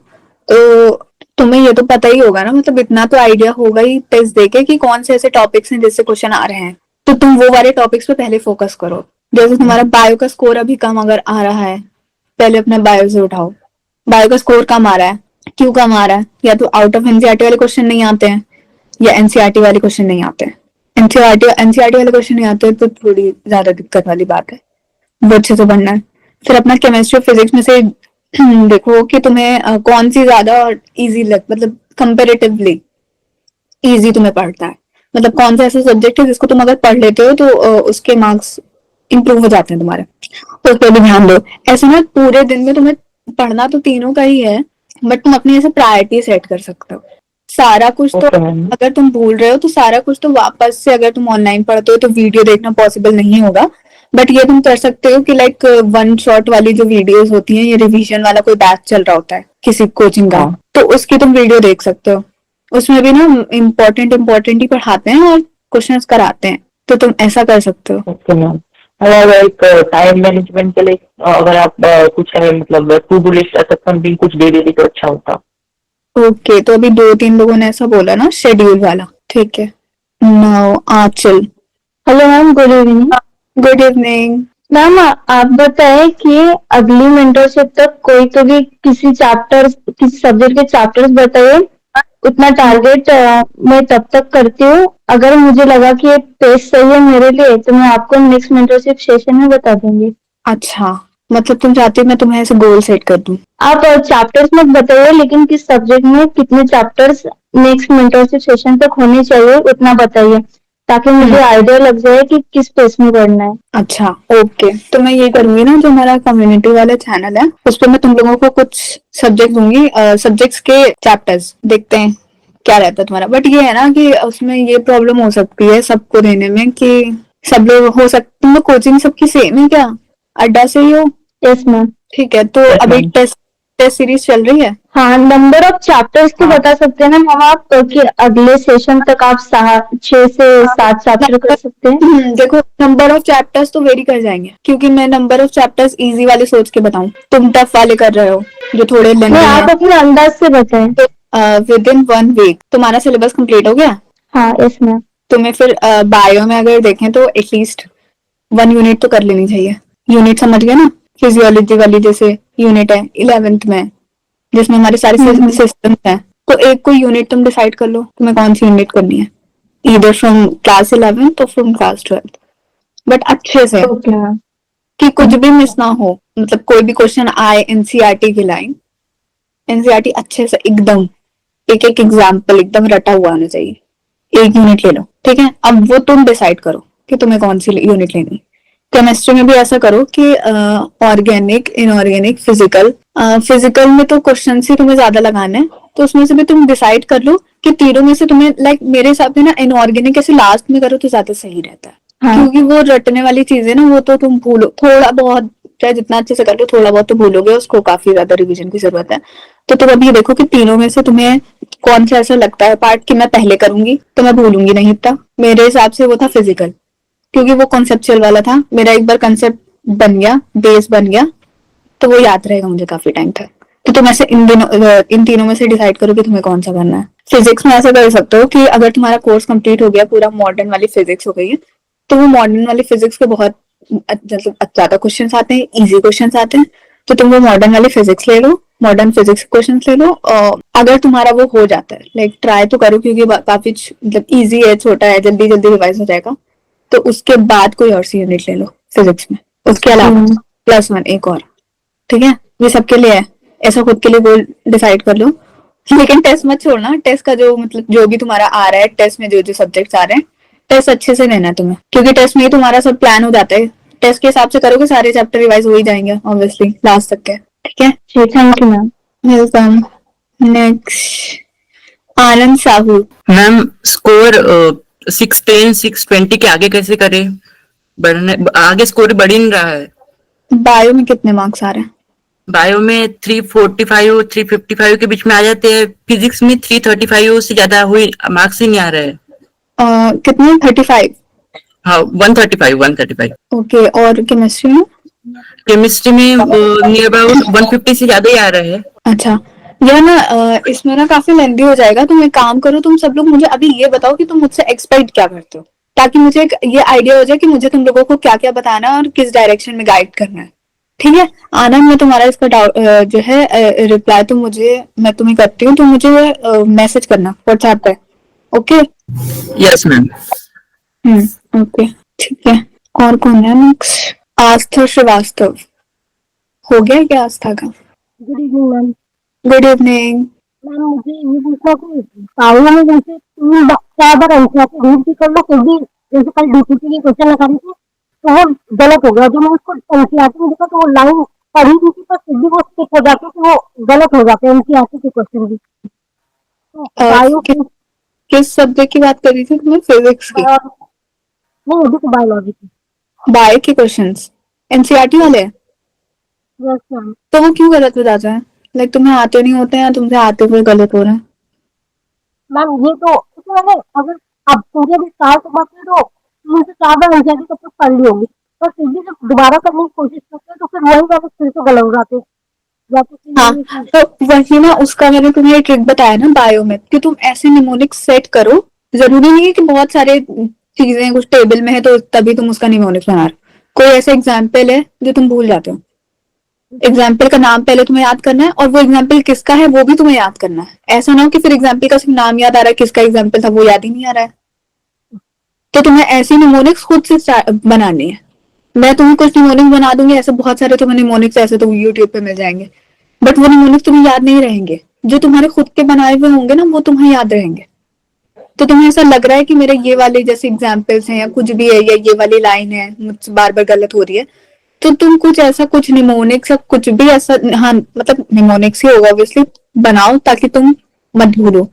तो तुम्हें ये तो पता ही होगा ना, मतलब इतना तो आइडिया होगा ही टेस्ट देके कि कौन से ऐसे टॉपिक्स हैं जिससे क्वेश्चन आ रहे हैं। तो तुम वो वाले टॉपिक्स पे पहले फोकस करो। जैसे तुम्हारा बायो का स्कोर अभी कम अगर आ रहा है, पहले अपना बायो से उठाओ। बायो का स्कोर कम आ रहा है, क्यों कम आ रहा है? या तो आउट ऑफ एनसीईआरटी वाले क्वेश्चन नहीं आते हैं, या एनसीईआरटी वाले क्वेश्चन नहीं आते हैं। एनसीईआरटी वाले क्वेश्चन नहीं आते तो थोड़ी ज्यादा दिक्कत वाली बात है, वो अच्छे से पढ़ना है। फिर अपना केमिस्ट्री फिजिक्स में से देखो कि तुम्हें कौन सी ज्यादा इजी लग, मतलब कंपेरेटिवली इजी तुम्हें पढ़ता है। मतलब कौन सा ऐसा सब्जेक्ट है जिसको तुम अगर पढ़ लेते हो तो उसके मार्क्स इंप्रूव हो जाते हैं तुम्हारे, तो उस पर भी ध्यान दो। ऐसे ना पूरे दिन में तुम्हें पढ़ना तो तीनों का ही है, बट तुम अपनी ऐसे प्रायोरिटी सेट कर सकते हो। सारा कुछ तो ओके मैम। अगर तुम भूल रहे हो तो सारा कुछ तो वापस से, अगर तुम ऑनलाइन पढ़ते हो तो वीडियो देखना पॉसिबल नहीं होगा, बट ये तुम कर सकते हो कि लाइक वन शॉट वाली जो वीडियोस होती हैं, ये रिवीजन वाला कोई बैच चल रहा होता है किसी कोचिंग का, हाँ तो उसकी तुम वीडियो देख सकते हो। उसमें भी ना इम्पोर्टेंट ही पढ़ाते हैं और क्वेश्चंस कराते हैं, तो तुम ऐसा कर सकते हो। Okay ma'am. और एक टाइम मैनेजमेंट के लिए अगर आप कुछ मतलब टू डू लिस्ट ऐसा समथिंग कुछ दे देती तो अच्छा होता। ओके, तो अभी दो तीन लोगों ने ऐसा बोला ना शेड्यूल वाला, ठीक है। Now Aanchal. Hello ma'am, good evening. Good evening. Ma'am आप बताएं कि अगली मेंटरशिप तक कोई तो भी किसी सब्जेक्ट के चैप्टर्स बताइए। उतना टारगेट मैं तब तक करती हूँ, अगर मुझे लगा कि ये पेज सही है मेरे लिए तो मैं आपको नेक्स्ट मेंटरशिप सेशन में बता दूंगी। अच्छा, मतलब तुम चाहती हो मैं तुम्हें ऐसे गोल सेट कर दूं? आप चैप्टर्स मत बताइए, लेकिन किस सब्जेक्ट में कितने चैप्टर्स नेक्स्ट मेंटरशिप सेशन तक होने चाहिए उतना बताइए, ताकि मुझे आइडिया लग जाए कि किस पेज में पढ़ना है। अच्छा, ओके, तो मैं ये करूंगी ना, जो हमारा कम्युनिटी वाला चैनल है उस पर मैं तुम लोगों को कुछ सब्जेक्ट दूंगी, सब्जेक्ट्स के चैप्टर्स देखते हैं क्या रहता है तुम्हारा। बट ये है ना कि उसमें ये प्रॉब्लम हो सकती है सबको देने में कि सब लोग हो सकते, तुम लोग कोचिंग सबकी सेम है क्या? अड्डा से ही हो? Yes ma'am. ठीक है, तो Yes, अभी ma'am. टेस्ट सीरीज चल रही है। हाँ, नंबर ऑफ चैप्टर्स तो हाँ। बता सकते हैं ना मैम आप, कि अगले सेशन तक आप 6 से 7 चैप्टर कर सकते हैं। देखो नंबर ऑफ चैप्टर्स तो वेरी कर जाएंगे, क्योंकि मैं नंबर ऑफ चैप्टर्स इजी वाले सोच के बताऊं, तुम टफ वाले कर रहे हो जो थोड़े नहीं, लेंथी आप हैं। अपने अंदाज से बताएं। तो विद इन 1 वीक तुम्हारा सिलेबस कंप्लीट हो गया। हाँ यस मैम। तुम्हें फिर बायो में अगर देखें तो एटलीस्ट 1 यूनिट तो कर लेनी चाहिए। यूनिट समझ गए ना, फिजियोलॉजी वाली जैसे यूनिट है 11th में, जिसमें हमारे सारे सिस्टम्स हैं, तो एक कोई यूनिट तुम डिसाइड कर लो तुम्हें कौन सी यूनिट करनी है, ईदर फ्रॉम क्लास 11 तो फ्रॉम क्लास 12, बट अच्छे से ओके। कि कुछ भी मिस ना हो, मतलब कोई भी क्वेश्चन आए एनसीईआरटी की लाइन, एनसीईआरटी अच्छे से एकदम एक एक एग्जाम्पल एकदम रटा हुआ होना चाहिए, एक यूनिट ले लो, ठीक है। अब वो तुम डिसाइड करो कि तुम्हें कौन सी यूनिट लेनी। केमिस्ट्री में भी ऐसा करो कि ऑर्गेनिक, इनऑर्गेनिक, फिजिकल, फिजिकल में तो क्वेश्चन ही तुम्हें ज्यादा लगाने हैं, तो उसमें से भी तुम डिसाइड कर लो कि तीनों में से तुम्हें, लाइक मेरे हिसाब से ना इनऑर्गेनिक ऐसे लास्ट में करो तो ज्यादा सही रहता है। हाँ। क्योंकि वो रटने वाली चीजें ना, वो तो तुम भूलो थोड़ा बहुत, चाहे जितना अच्छे से कर लो थोड़ा बहुत तो भूलोगे, उसको काफी ज्यादा रिवीजन की जरूरत है। तो तुम अभी देखो कि तीनों में से तुम्हें कौन सा ऐसा लगता है पार्ट कि मैं पहले करूंगी तो मैं भूलूंगी नहीं इतना। मेरे हिसाब से वो था फिजिकल, क्योंकि वो कॉन्सेप्चुअल वाला था, मेरा एक बार कंसेप्ट बन गया, बेस बन गया, तो वो याद रहेगा मुझे काफी टाइम तक। तो तुम ऐसे इन तीनों में से डिसाइड करो कि तुम्हें कौन सा करना है। फिजिक्स में ऐसा कर सकते हो कि अगर तुम्हारा कोर्स कंप्लीट हो गया, पूरा मॉडर्न वाली फिजिक्स हो गई है, तो वो मॉडर्न वाली फिजिक्स के बहुत मतलब ज्यादा क्वेश्चन आते हैं, इजी क्वेश्चन आते हैं, तो तुम वो मॉडर्न वाली फिजिक्स ले लो, मॉडर्न फिजिक्स क्वेश्चन ले लो। और अगर तुम्हारा वो हो जाता है, लाइक ट्राई तो करो क्योंकि काफी मतलब इजी है, छोटा है, जल्दी जल्दी रिवाइज हो जाएगा, तो उसके बाद कोई और सी यूनिट ले लो फिजिक्स में, उसके अलावा +1 एक और, ठीक है। ये सबके लिए है, ऐसा खुद के लिए गोल डिसाइड कर लो। लेकिन टेस्ट मत छोड़ना, टेस्ट का जो मतलब जो भी तुम्हारा आ रहा है, टेस्ट में जो जो सब्जेक्ट्स आ रहे हैं, टेस्ट अच्छे से लेना है तुम्हें, क्योंकि टेस्ट में ही तुम्हारा सब प्लान हो जाता है। टेस्ट के हिसाब से करोगे सारे चैप्टर रिवाइज हो ही जाएंगे ऑब्वियसली लास्ट तक के, ठीक है। Thank you ma'am. Welcome. Next Anand Sahu. Ma'am score 610 620 के आगे कैसे करे, बढ़ने आगे स्कोर बढ़ ही नहीं रहा है। बायो में कितने मार्क्स आ रहे हैं? बायो में 345 355 के बीच में आ जाते हैं, फिजिक्स में 335 से ज्यादा हुई मार्क्स ही नहीं आ रहे हैं। कितने? 35? हाँ 135। ओके, और केमिस्ट्री में? केमिस्ट्री में नियर अबाउट 150 से ज्यादा ही आ रहे हैं। अच्छा, यह ना इसमें ना काफी लेंदी हो जाएगा। तुम एक काम करो, तुम सब लोग मुझे अभी ये बताओ कि तुम मुझसे एक्सपेक्ट क्या करते हो, ताकि मुझे एक ये आइडिया हो जाए कि मुझे तुम लोगों को क्या क्या बताना है और किस डायरेक्शन में गाइड करना है, ठीक है। आनंद, मैं तुम्हारा इसका जो है रिप्लाई तो मैं तुम्हें करती हूँ, तो मुझे मैसेज करना व्हाट्सएप पे, ओके? Yes ma'am. ओके, ठीक है। और कौन है नेक्स्ट? आस्था श्रीवास्तव। हो गया क्या आस्था का? Good evening ma'am. Good evening. Ma'am मुझे ये पूछना कि पावर में जैसे 4 बार एनसीईआरटी रीड भी कर लो, फिर भी जैसे कल डीपीपी के क्वेश्चन लगा रही थी तो वो गलत हो गया। जो मैं उसको एनसीईआरटी में देखा तो वो लाइन पढ़ी थी, पर फिर भी वो स्किप हो जाती है, तो वो गलत हो जाते हैं एनसीईआरटी के क्वेश्चन भी। तो बायो किस सब्जेक्ट की बात कर रही थी तुम्हें? फिजिक्स की? नहीं, अभी तो बायोलॉजी की। बायो के क्वेश्चंस एनसीईआरटी वाले हैं? Yes ma'am. तो वो क्यों गलत हो जाता है? लाइक तुम्हें आते नहीं होते हैं या तुमसे आते हुए गलत हो रहे हैं? मैम ये तो मैंने अगर अब पूरे भी साल के बाद तो 3 से 4 बार एनसीईआरटी तब तक पढ़ ली होगी, पर फिर भी जब दोबारा करने की कोशिश करते हैं तो फिर वही वाले फिर से गलत हो जाते हैं। या तो फिर हाँ, तो वही ना, उसका मैंने तुम्हें ट्रिक बताया ना बायो में, कि तुम ऐसे निमोनिक सेट करो। जरूरी नहीं है कि बहुत सारे चीजें कुछ टेबल में है तो तभी तुम उसका निमोनिक बना रहे हो। कोई ऐसा एग्जाम्पल है जो तुम भूल जाते हो, एग्जाम्पल का नाम पहले तुम्हें याद करना है, और वो एग्जाम्पल किसका है वो भी तुम्हें याद करना है। ऐसा ना हो कि फिर एग्जाम्पल का सिर्फ नाम याद आ रहा है, किसका एग्जाम्पल था वो याद ही नहीं आ रहा है। तो तुम्हें ऐसी निमोनिक्स खुद से बनानी है। मैं तुम्हें कुछ निमोनिक्स बना दूंगी, ऐसे बहुत सारे तुम्हें निमोनिक्स ऐसे तो यूट्यूब पे मिल जाएंगे, बट वो निमोनिक्स तुम्हें याद नहीं रहेंगे। जो तुम्हारे खुद के बनाए हुए होंगे ना वो तुम्हें याद रहेंगे। तो तुम्हें ऐसा लग रहा है कि मेरे ये वाले जैसे एग्जाम्पल्स हैं या कुछ भी है, या ये वाली लाइन है मुझसे बार बार गलत हो रही है, तो तुम कुछ ऐसा, कुछ निमोनिक्स या कुछ भी ऐसा, हाँ मतलब निमोनिक्स ही होगा ऑब्वियसली, बनाओ ताकि तुम मत भूलो।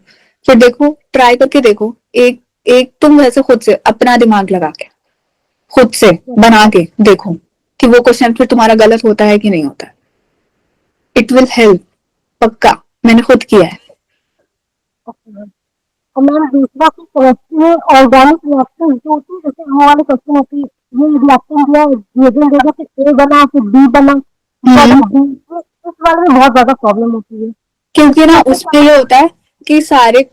फिर देखो, ट्राई करके देखो, एक एक तुम वैसे खुद से अपना दिमाग लगा के खुद से बना के देखो कि वो क्वेश्चन फिर तुम्हारा गलत होता है कि नहीं होता है। इट विल हेल्प, पक्का, मैंने खुद किया है। और मैम दूसरा कि केमिस्ट्री में ऑर्गेनिक रिएक्शन जो होती है, जैसे वो वाले क्वेश्चन होती है, ये रिएक्शन दिया, रिएजेंट देगा, फिर ए बना, फिर बी बना, इस वाले में बहुत ज्यादा प्रॉब्लम होती है। क्योंकि ना उसमें ये होता है कि सारे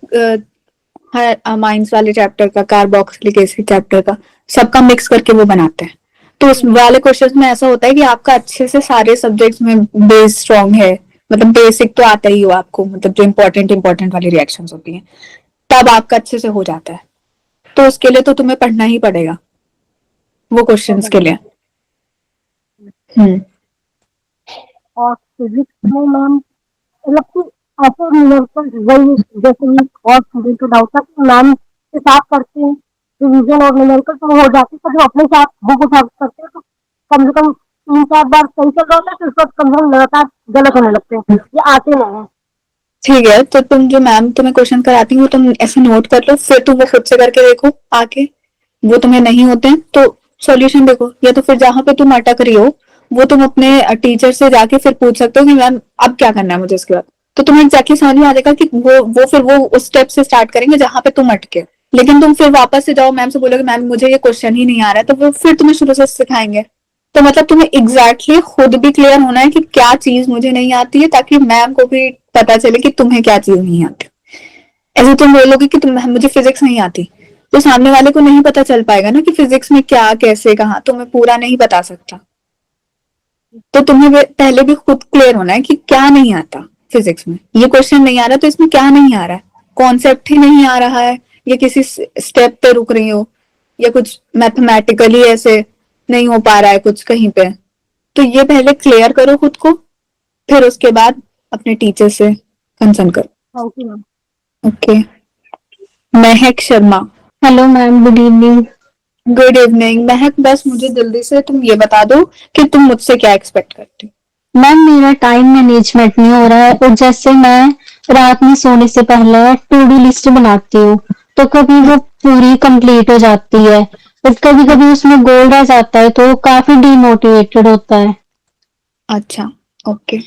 अमाइंस वाले चैप्टर का, कार्बोक्सिलिक एसिड चैप्टर का, सबका मिक्स करके वो बनाते हैं। तो उस वाले क्वेश्चन में ऐसा होता है कि आपका अच्छे से सारे सब्जेक्ट्स में बेस स्ट्रॉन्ग है, मतलब बेसिक तो आता ही हो आपको, मतलब जो इम्पोर्टेंट वाली रिएक्शंस होती हैं, तब आपका अच्छे से हो जाता है। तो उसके लिए तो तुम्हें पढ़ना ही पड़ेगा वो क्वेश्चंस के लिए। हम्म। और फिजिक्स में मैम मतलब कि ऐसे न्यूमेरिकल वही जैसे कि और स्टूडेंट को डाउट था कि मैम हिसाब करते हैं रिवीजन और न्यूमेरिकल तो हो जाती है, तो जो अपने साथ बुक उठा करते हैं तो कम से कम 3-4 बार सही चल रहा होता है, फिर उसके बाद कम से कम लगातार गलत होने लगते हैं, ये आते नहीं है। ठीक है, तो तुम जो मैम तुम्हें क्वेश्चन कराती हो तुम ऐसे नोट कर लो, फिर तुम वो खुद से करके देखो आके, वो तुम्हें नहीं होते हैं तो सॉल्यूशन देखो, या तो फिर जहां पे तुम अटक रही हो वो तुम अपने टीचर से जाके फिर पूछ सकते हो कि मैम अब क्या करना है मुझे इसके बाद। तो तुम्हें एग्जैक्टली समझ में आ जाएगा कि वो फिर वो उस स्टेप से स्टार्ट करेंगे जहां पे तुम अटके। लेकिन तुम फिर वापस से जाओ मैम से बोलोगे मैम मुझे ये क्वेश्चन ही नहीं आ रहा है, तो वो फिर तुम्हें शुरू से सिखाएंगे। तो मतलब तुम्हें एग्जैक्टली खुद भी क्लियर होना है कि क्या चीज मुझे नहीं आती है, ताकि मैम को भी पता चले कि तुम्हें क्या चीज नहीं आती। ऐसे तुम बोलोगे कि तुम मुझे फिजिक्स नहीं आती, तो सामने वाले को नहीं पता चल पाएगा ना कि फिजिक्स में क्या कैसे कहाँ, तुम्हें पूरा नहीं बता सकता। तो तुम्हें पहले भी खुद क्लियर होना है कि क्या नहीं आता फिजिक्स में, ये क्वेश्चन नहीं आ रहा तो इसमें क्या नहीं आ रहा है, कॉन्सेप्ट ही नहीं आ रहा है, या किसी स्टेप पे रुक रही हो, या कुछ मैथमेटिकली ऐसे नहीं हो पा रहा है कुछ कहीं पे। तो ये पहले क्लियर करो खुद को, फिर उसके बाद अपने टीचर से कंसर्न करो। Thank you ma'am. Okay. Mahak Sharma. Hello ma'am, good evening. Good evening महक, बस मुझे जल्दी से तुम ये बता दो कि तुम मुझसे क्या एक्सपेक्ट करती हो। मैम मेरा टाइम मैनेजमेंट नहीं हो रहा है, और जैसे मैं रात में सोने से पहले टू डू लिस्ट बनाती हूँ, तो कभी वो पूरी कंप्लीट हो जाती है, बट कभी कभी उसमें गोल रह जाता है, तो काफी डिमोटिवेटेड होता है। अच्छा, ओके।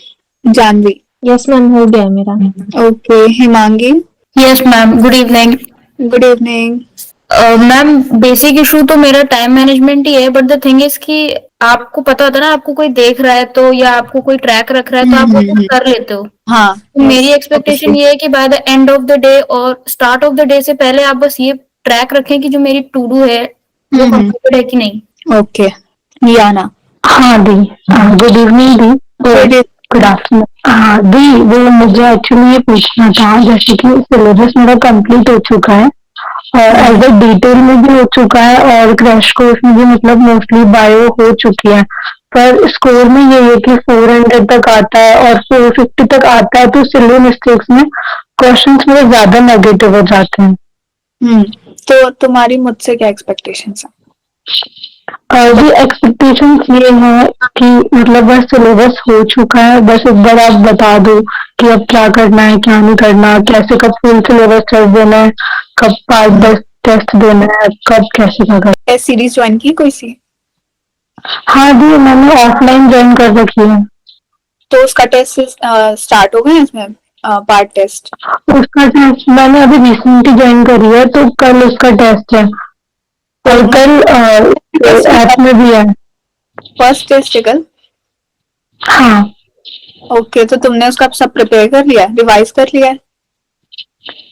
जानवी। यस मैम, हो गया मेरा। Okay. Himangi. Yes ma'am, good evening. Good evening. Ma'am basic issue तो मेरा टाइम मैनेजमेंट ही है, बट द थिंग इज कि आपको पता होता है ना, आपको कोई देख रहा है तो, या आपको कोई ट्रैक रख रहा है तो आप वो चीज कर लेते हो। हाँ, तो मेरी एक्सपेक्टेशन ये है कि by the end of the day और स्टार्ट ऑफ द डे से पहले आप बस ये ट्रैक रखें कि जो मेरी टू डू है वो कंप्लीटेड है कि नहीं। ओके। याना। हाँ दी, गुड इवनिंग दी। Good afternoon. हाँ दी, वो मुझे एक्चुअली ये पूछना था, जैसे कि सिलेबस मेरा कंप्लीट हो चुका है और एज ए डिटेल में भी हो चुका है और क्रैश कोर्स में भी मतलब मोस्टली बायो हो चुकी है, पर स्कोर में ये है कि 400 तक आता है और 450 तक आता है, तो सिली मिस्टेक्स में क्वेश्चंस मेरे ज्यादा नेगेटिव हो जाते हैं। तो तुम्हारी मुझसे क्या एक्सपेक्टेशंस है? जी एक्सपेक्टेशंस ये है कि मतलब बस सिलेबस हो चुका है, बस एक बार आप बता दो कि अब क्या करना है क्या नहीं करना, कैसे कब फुल सिलेबस टेस्ट देना है, कब पार्ट बेस्ट टेस्ट देना है, कब कैसे क्या करना है। सीरीज ज्वाइन की कोई सी? हाँ जी, मैंने ऑफलाइन ज्वाइन कर रखी है। तो उसका टेस्ट स्टार्ट हो गया इसमें, पार्ट टेस्ट? उसका टेस्ट मैंने अभी रिसेंटली ज्वाइन करी है, तो कल उसका टेस्ट है और कल ऐप में भी है। फर्स्ट टेस्ट है कल? हाँ। ओके, तो तुमने उसका सब प्रिपेयर कर लिया, रिवाइज कर लिया है?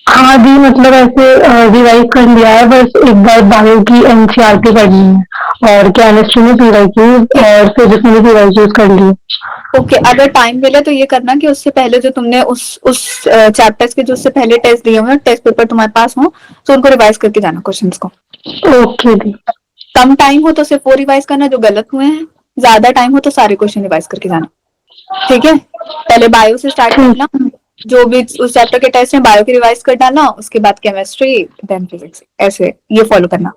हाँ जी, मतलब ऐसे रिवाइज कर लिया है, बस एक बार बायो की एनसीईआरटी करनी है और केमिस्ट्री में पीवाईक्यू और फिजिक्स में भी पीवाईक्यूज कर लिए। ओके, अगर टाइम मिले तो ये करना कि उससे पहले जो तुमने उस चैप्टर्स के जो उससे पहले टेस्ट दिए हो, टेस्ट पेपर तुम्हारे पास हो, तो उनको रिवाइज करके जाना क्वेश्चंस को। ओके दी। कम टाइम हो तो सिर्फ वो रिवाइज करना जो गलत हुए हैं, ज्यादा टाइम हो तो सारे क्वेश्चन रिवाइज करके जाना। ठीक है, पहले बायो से स्टार्ट करना, जो भी उस चैप्टर के टेस्ट में बायो की रिवाइज कर डालना, उसके बाद केमिस्ट्री, देन फिजिक्स, ऐसे ये फॉलो करना,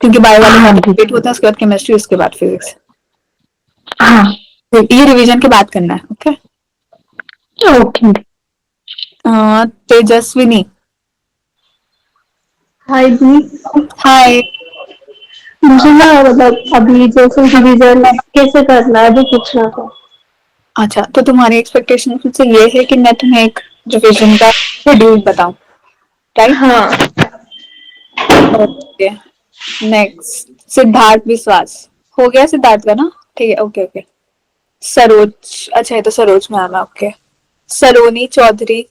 क्योंकि बायो वाले कंप्लीट होता है, उसके बाद केमिस्ट्री, उसके बाद फिजिक्स। हाँ, ये रिवीजन के बाद करना है। ओके। ओके। तेजस्विनी। हाय जी। हाय। मुझे ना मतलब अभी जैसे रिवीजन कैसे करना है वो पूछना था। अच्छा, तो तुम्हारी एक्सपेक्टेशन मुझसे ये है कि मैं तुम्हें एक रिवीजन का शेड्यूल बताऊं, राइट? हाँ। ओके। नेक्स्ट, सिद्धार्थ विश्वास। हो गया सिद्धार्थ का ना? ठीक है, ओके ओके। सरोज, अच्छा ये तो सरोज मैम है, ओके। सलोनी चौधरी।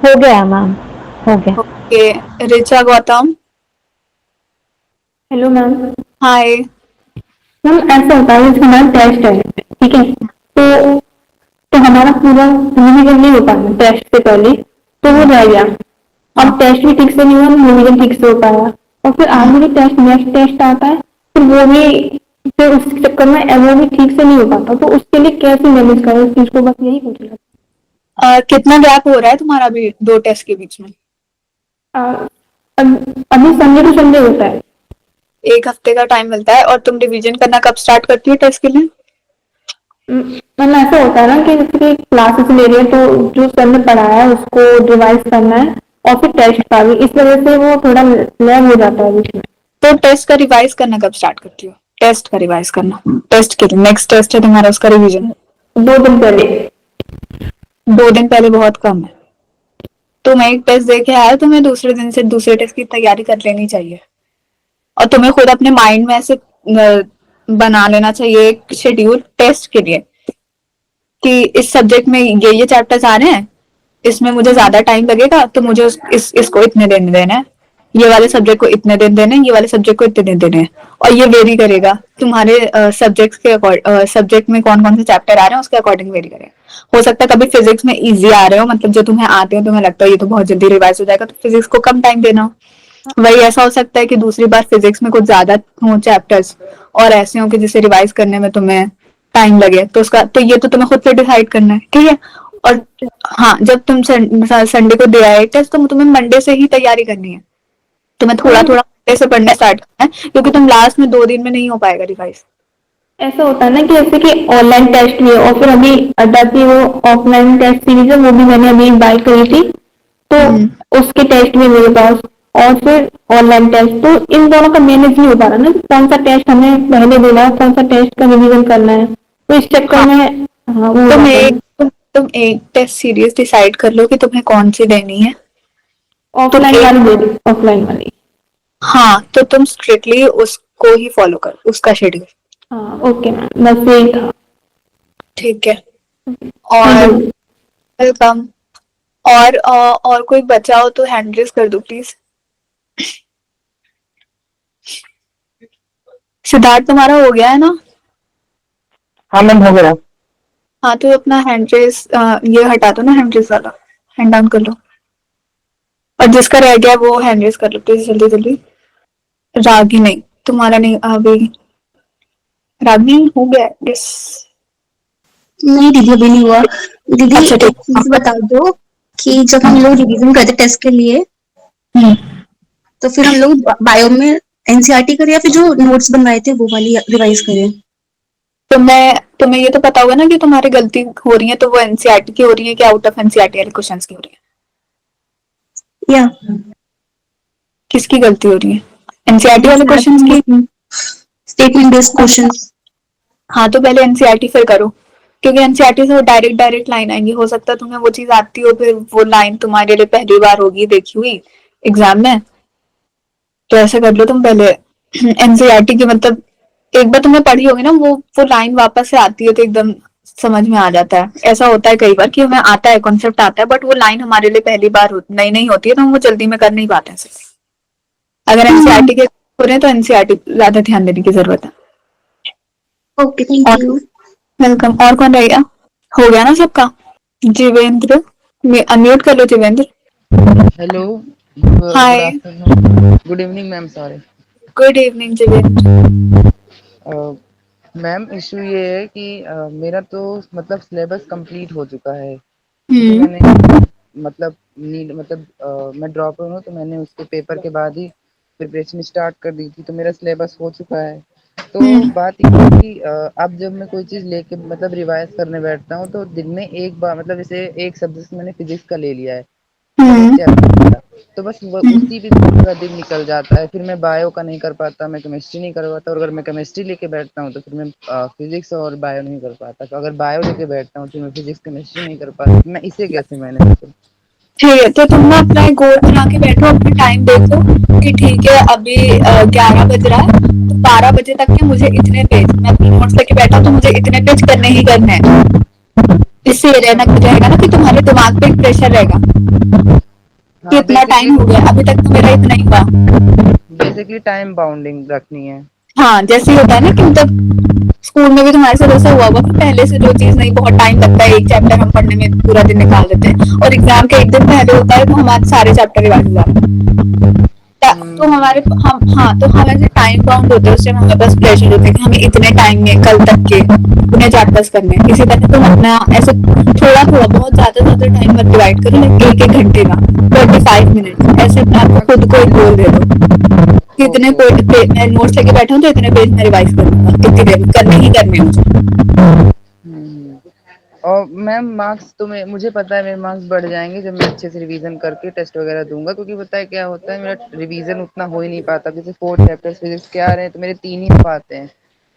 हो गया मैम, हो गया। Okay. Richa Gautam. Hello ma'am. Hi. Ma'am ऐसा होता है, इसमें मैम टेस्ट है, ठीक है। तो हमारा पूरा रिवीजन नहीं हो पाया टेस्ट से पहले, तो वो रह गया। अब टेस्ट भी ठीक से नहीं हुआ, रिवीजन ठीक से हो पाया, और फिर आगे भी टेस्ट नेक्स्ट टेस्ट आता है, फिर वो भी, फिर उस चक्कर में वो भी ठीक से नहीं हो पाता। तो उसके लिए कैसे मैनेज करें उस चीज को, बस यही पूछना। कितना गैप हो रहा है तुम्हारा अभी 2 टेस्ट के बीच में? अभी संडे टू संडे होता है। 1 हफ्ते का टाइम मिलता है। और तुम रिवीजन करना कब स्टार्ट करती हो टेस्ट के लिए? मतलब ऐसा होता है ना कि जैसे क्लासेस ले रही है तो जो सर ने पढ़ाया है उसको रिवाइज करना है, और फिर टेस्ट का भी, इस वजह से वो थोड़ा लैग हो जाता है बीच में। तो टेस्ट का रिवाइज करना कब स्टार्ट करती हो? टेस्ट का रिवाइज करना, टेस्ट के लिए नेक्स्ट टेस्ट है तुम्हारा, उसका रिवीजन 2 दिन पहले। 2 दिन पहले बहुत कम है। तुम एक टेस्ट दे के आए, तुम्हें दूसरे दिन से दूसरे टेस्ट की तैयारी कर लेनी चाहिए। और तुम्हें खुद अपने माइंड में ऐसे बना लेना चाहिए एक शेड्यूल टेस्ट के लिए कि इस सब्जेक्ट में ये चैप्टर्स आ रहे हैं, इसमें मुझे ज्यादा टाइम लगेगा, तो मुझे इसको इतने दिन देना है, ये वाले सब्जेक्ट को इतने दिन देने हैं, ये वाले सब्जेक्ट को इतने दिन देने हैं। और ये वेरी करेगा तुम्हारे सब्जेक्ट्स के अकॉर्डिंग, सब्जेक्ट में कौन कौन से चैप्टर आ रहे हैं उसके अकॉर्डिंग वेरी करेगा। हो सकता है कभी फिजिक्स में इजी आ रहे हो, मतलब जो तुम्हें आते हो, तुम्हें लगता है ये तो बहुत जल्दी रिवाइज हो जाएगा, तो फिजिक्स को कम टाइम देना हो। वही ऐसा हो सकता है कि दूसरी बार फिजिक्स में कुछ ज्यादा हो चैप्टर्स, और ऐसे हो कि जिसे रिवाइज करने में तुम्हें टाइम लगे, तो उसका तो ये तो तुम्हें खुद से डिसाइड करना है, ठीक है। और हाँ, जब तुम संडे को दे आए टेस्ट, तो तुम्हें मंडे से ही तैयारी करनी है। तुम्हें थोड़ा थोड़ा मंडे से पढ़ना स्टार्ट करना है, क्योंकि तुम लास्ट में 2 दिन में नहीं हो पाएगा रिवाइज। ऐसा होता है ना कि जैसे कि ऑनलाइन टेस्ट भी है, और फिर अभी अड्डा की वो ऑफलाइन टेस्ट सीरीज है, वो भी मैंने अभी बाय करी थी, तो उसके टेस्ट भी मेरे पास, और फिर ऑनलाइन टेस्ट, तो इन दोनों का मैनेज नहीं हो पा रहा ना, कौन सा टेस्ट हमें पहले देना है, कौन सा टेस्ट का रिवीजन करना है, तो इस चक्कर में हाँ, वो तुम एक टेस्ट सीरीज डिसाइड कर लो कि तुम्हें कौन सी देनी है। ऑफलाइन वाली दे दी, ऑफलाइन वाली। हाँ, तो तुम स्ट्रिक्टली उसको ही फॉलो कर, उसका शेड्यूल। हाँ ओके मैम, बस यही था। ठीक है। और वेलकम। और कोई बचा हो तो हैंड रेज कर दो प्लीज। सिद्धार्थ, तुम्हारा हो गया है ना? हाँ मैम, हो गया। हाँ, तो अपना हैंड रेज ये हटा दो ना, हैंड रेज वाला हैंड डाउन कर लो। और जिसका रह गया वो हैंड रेज कर लो प्लीज, जल्दी जल्दी। रागी नहीं, तुम्हारा नहीं अभी। रागी हो गया? यस। नहीं दीदी, अभी नहीं हुआ। दीदी अच्छा, एक चीज बता दो कि जब हम लोग रिवीजन करते टेस्ट के लिए, तो फिर हम लोग बायो में एनसीईआरटी करें या फिर जो नोट्स बनवाए थे वो वाली रिवाइज करें? तुम्हें ये तो पता होगा ना कि तुम्हारी गलती हो रही है, तो वो एनसीईआरटी की हो रही है कि आउट ऑफ एनसीईआरटी वाले क्वेश्चंस की हो रही है? या किसकी गलती हो रही है? एनसीईआरटी वाले क्वेश्चंस की? Statement based questions. हाँ, तो पहले एनसीईआरटी फिर करो, क्योंकि एनसीईआरटी से वो डायरेक्ट लाइन आएंगी। हो सकता है तुम्हें वो चीज आती हो, फिर वो लाइन तुम्हारे लिए पहली बार होगी देखी हुई एग्जाम में, तो ऐसा कर लो तुम पहले एनसीईआरटी की, मतलब एक बार तुमने पढ़ी होगी ना, वो लाइन वापस से आती है तो एकदम समझ में आ जाता है। ऐसा होता है कई बार कि हमें आता है, कॉन्सेप्ट आता है, बट वो लाइन हमारे लिए पहली बार नई नहीं होती है, तो हम वो जल्दी में कर नहीं पाते हैं। अगर एनसीईआरटी के हो रहे हैं तो एनसीईआरटी ज्यादा ध्यान देने की जरूरत है। Okay, thank you. वेलकम। और कौन रहेगा? हो गया ना सबका? जीवेंद्र, अनम्यूट कर लो Jeevendra. Hello, hi, good afternoon, good evening ma'am, sorry. Good evening Jeevendra. Ma'am issue ये है कि मेरा तो मतलब सिलेबस कंप्लीट हो चुका है, क्योंकि हम्म मैंने मतलब मैं ड्रॉप हूँ, तो मैंने उसके पेपर के बाद ही प्रिपरेशन स्टार्ट कर दी थी, तो मेरा सिलेबस हो चुका है। तो बात ये है कि अब जब मैं कोई चीज़ लेके मतलब रिवाइज करने बैठता हूँ, तो दिन में एक बार, मतलब जैसे एक सब्जेक्ट मैंने फिजिक्स का ले लिया है, मतलब एक चैप्टर का, तो बस उसी भी पूरा दिन निकल जाता है। फिर मैं बायो का नहीं कर पाता, मैं केमिस्ट्री नहीं कर पाता, और अगर मैं केमिस्ट्री लेके बैठता हूँ तो फिर मैं फिजिक्स और बायो नहीं कर पाता, तो अगर बायो लेके बैठता हूँ तो मैं फिजिक्स केमिस्ट्री नहीं कर पाता। मैं इसे कैसे मैनेज करूँ? ठीक है, तो तुम ना अपना एक गोल बना के बैठो, अपना टाइम देखो कि ठीक है अभी 11 बज रहा है, तो 12 बजे तक के मुझे इतने पेज, मैं अपनी नोट्स लेके बैठा तो मुझे इतने पेज करने ही करने हैं। इससे ये रहेगा ना कि तुम्हारे दिमाग पे एक प्रेशर रहेगा कि हाँ, इतना टाइम हो गया, अभी तक तो मेरा इतना ही हुआ। बेसिकली टाइम बाउंडिंग रखनी है। हाँ, जैसे ही होता है ना कि मतलब स्कूल में भी तुम्हारे साथ ऐसा हुआ होगा कि पहले से जो चीज नहीं, बहुत टाइम लगता है एक चैप्टर हम पढ़ने में, पूरा दिन निकाल देते हैं, और एग्जाम के एक दिन पहले होता है तो हमारे सारे चैप्टर रिवाइज हो जाते हैं। तो हमारे हम हाँ तो हमारे टाइम बाउंड होते हैं, उससे हमें बस प्रेशर होता है कि हमें इतने टाइम में कल तक के उन्हें चैप्टर्स करने हैं। इसी तरह तुम अपना ऐसे थोड़ा थोड़ा बहुत ज्यादा टाइम मत डिवाइड करो, लाइक एक घंटे का 45 मिनट ऐसे अपने आप को खुद को एक गोल दे दो कि इतने मैं नोट्स लेके बैठा हूँ तो इतने पेज में रिवाइज करूंगा, इतनी देर में करने ही करने हैं मुझे। और मैम मार्क्स तो मुझे पता है मेरे मार्क्स बढ़ जाएंगे जब मैं अच्छे से रिवीजन करके टेस्ट वगैरह दूंगा, क्योंकि पता है क्या होता है, मेरा रिवीजन उतना हो ही नहीं पाता। जैसे 4 चैप्टर्स फिजिक्स के आ रहे हैं तो मेरे 3 ही हो पाते हैं,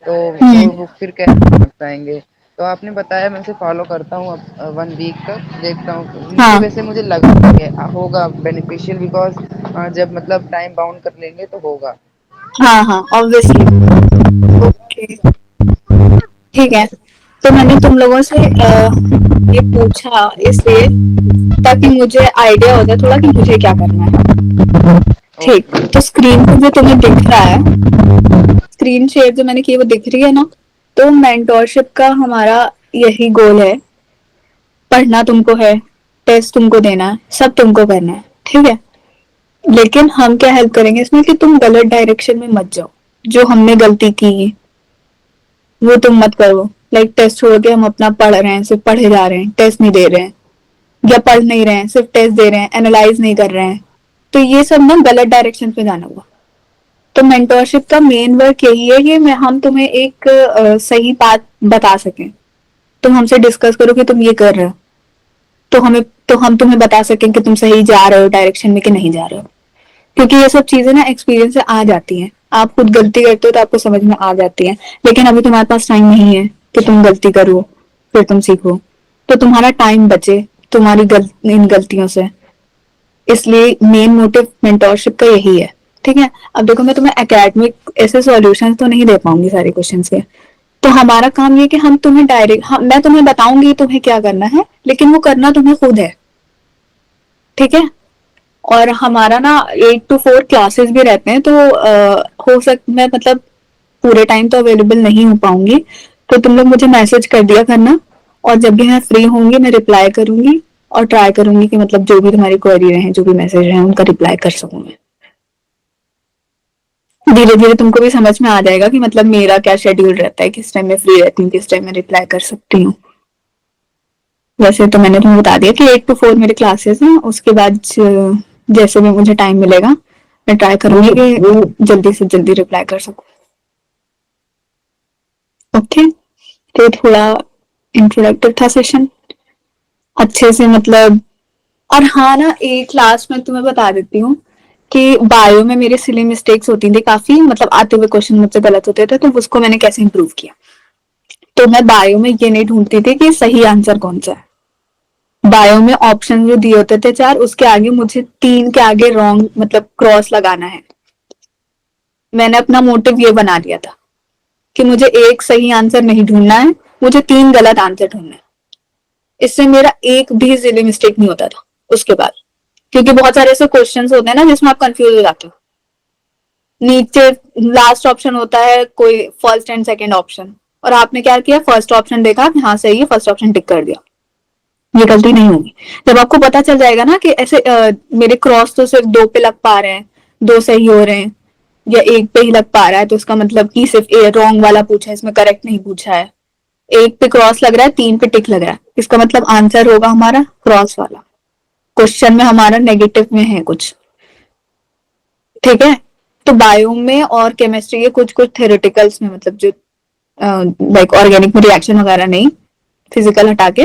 तो 4 बुक फिर कैसे समझ पाएंगे। तो आपने बताया, मैं उसे फॉलो करता हूँ अब 1 वीक तक, देखता हूँ। मुझे वैसे मुझे लग रहा है होगा बेनिफिशियल, बिकॉज जब मतलब टाइम बाउंड कर लेंगे तो होगा। हाँ ऑब्वियसली। ओके ठीक है, तो मैंने तुम लोगों से ये पूछा इसलिए ताकि मुझे आइडिया हो जाए थोड़ा कि मुझे क्या करना है। ठीक, तो स्क्रीन पे जो तुम्हें दिख रहा है, स्क्रीन शेयर जो मैंने की वो दिख रही है ना, तो मेंटोरशिप का हमारा यही गोल है, पढ़ना तुमको है, टेस्ट तुमको देना है, सब तुमको करना है, ठीक है। लेकिन हम क्या हेल्प करेंगे इसमें कि तुम गलत डायरेक्शन में मत जाओ, जो हमने गलती की है वो तुम मत करो। लाइक टेस्ट छोड़ के हम अपना पढ़ रहे हैं, सिर्फ पढ़े जा रहे हैं, टेस्ट नहीं दे रहे हैं, या पढ़ नहीं रहे हैं, सिर्फ टेस्ट दे रहे हैं, एनालाइज नहीं कर रहे हैं, तो ये सब ना गलत डायरेक्शन पे जाना हुआ। तो मेंटोरशिप का मेन वर्क यही है कि हम तुम्हें एक सही बात बता सकें। तुम हमसे डिस्कस करो कि तुम ये कर रहे हो, तो हम तुम्हें बता सकें कि तुम सही जा रहे हो डायरेक्शन में कि नहीं जा रहे हो। क्योंकि ये सब चीजें ना एक्सपीरियंस से आ जाती हैं, आप खुद गलती करते हो तो आपको समझ में आ जाती है, लेकिन अभी तुम्हारे पास टाइम नहीं है कि तुम गलती करो फिर तुम सीखो, तो तुम्हारा टाइम बचे तुम्हारी इन गलतियों से। इसलिए मेन मोटिव मेंटोरशिप का यही है, ठीक है। अब देखो मैं तुम्हें एकेडमिक ऐसे सॉल्यूशंस तो नहीं दे पाऊंगी सारे क्वेश्चंस के, तो हमारा काम ये कि हम तुम्हें मैं तुम्हें बताऊंगी तुम्हें क्या करना है, लेकिन वो करना तुम्हें खुद है, ठीक है। और हमारा ना 8 to 4 क्लासेस भी रहते हैं, तो हो मैं मतलब पूरे टाइम तो अवेलेबल नहीं हो पाऊंगी, तो तुम लोग मुझे मैसेज कर दिया करना, और जब भी मैं फ्री होंगी मैं रिप्लाई करूंगी, और ट्राई करूंगी कि मतलब जो भी तुम्हारी क्वेरी रहे, जो भी मैसेज रहे, उनका रिप्लाई कर सकूं मैं। धीरे धीरे तुमको भी समझ में आ जाएगा कि मतलब मेरा क्या शेड्यूल रहता है, किस टाइम में फ्री रहती हूँ, किस टाइम में रिप्लाई कर सकती हूँ। वैसे तो मैंने तुम्हें बता दिया कि 8 to 4 मेरे क्लासेस हैं, उसके बाद जैसे भी मुझे टाइम मिलेगा मैं ट्राई करूंगी कि जल्दी से जल्दी रिप्लाई कर सकूं। ओके, तो थोड़ा इंट्रोडक्टिव था सेशन अच्छे से मतलब। और हाँ ना, एक लास्ट में तुम्हें बता देती हूँ कि बायो में मेरे सिली मिस्टेक्स होती थी काफी, मतलब आते हुए क्वेश्चन मुझसे गलत होते थे, तो उसको मैंने कैसे इंप्रूव किया। तो मैं बायो में ये नहीं ढूंढती थी कि सही आंसर कौन सा है, बायो में ऑप्शन जो दिए होते थे 4, उसके आगे मुझे 3 के आगे रॉन्ग मतलब क्रॉस लगाना है। मैंने अपना मोटिव ये बना दिया था कि मुझे एक सही आंसर नहीं ढूंढना है, मुझे 3 गलत आंसर ढूंढना है। इससे मेरा एक भी सिली मिस्टेक नहीं होता था उसके बाद, क्योंकि बहुत सारे ऐसे क्वेश्चंस होते हैं ना जिसमें आप कंफ्यूज हो जाते हो। नीचे लास्ट ऑप्शन होता है कोई फर्स्ट एंड सेकंड ऑप्शन, और आपने क्या किया, फर्स्ट ऑप्शन देखा कि हाँ सही है, फर्स्ट ऑप्शन टिक कर दिया। ये गलती नहीं होगी। जब आपको पता चल जाएगा ना कि ऐसे मेरे क्रॉस तो सिर्फ 2 पे लग पा रहे हैं, 2 सही हो रहे हैं, या 1 पे ही लग पा रहा है, तो इसका मतलब कि सिर्फ रॉन्ग वाला पूछा है, इसमें करेक्ट नहीं पूछा है। 1 पे क्रॉस लग रहा है, 3 पे टिक लग रहा है, इसका मतलब आंसर होगा हमारा क्रॉस वाला। क्वेश्चन में हमारा नेगेटिव में है कुछ, ठीक है। तो बायो में और केमिस्ट्री के कुछ कुछ थ्योरेटिकल्स में, मतलब जो लाइक ऑर्गेनिक में रिएक्शन वगैरह नहीं, फिजिकल हटा के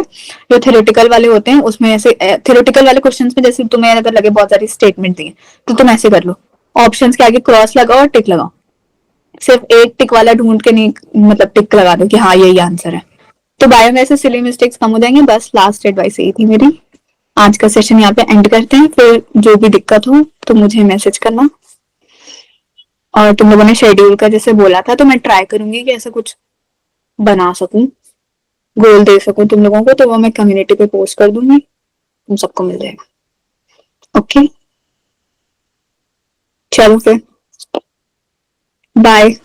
जो थ्योरेटिकल वाले होते हैं उसमें ऐसे थ्योरेटिकल वाले क्वेश्चंस में जैसे तुम्हें अगर लगे बहुत सारी स्टेटमेंट दी है, तो तुम ऐसे कर लो, ऑप्शंस के आगे क्रॉस लगाओ और टिक लगाओ। सिर्फ एक टिक वाला ढूंढ के नहीं, मतलब टिक लगा दो कि हाँ यही आंसर है। तो बायो में ऐसे सिली मिस्टेक्स कम हो जाएंगे। बस लास्ट एडवाइस यही थी मेरी। आज का सेशन यहाँ पे एंड करते हैं, फिर जो भी दिक्कत हो तो मुझे मैसेज करना। और तुम लोगों ने शेड्यूल का जैसे बोला था, तो मैं ट्राई करूंगी कि ऐसा कुछ बना सकूं, गोल दे सकूं तुम लोगों को, तो वो मैं कम्युनिटी पे पोस्ट कर दूंगी, तुम सबको मिल जाएगा। ओके, चलो फिर बाय।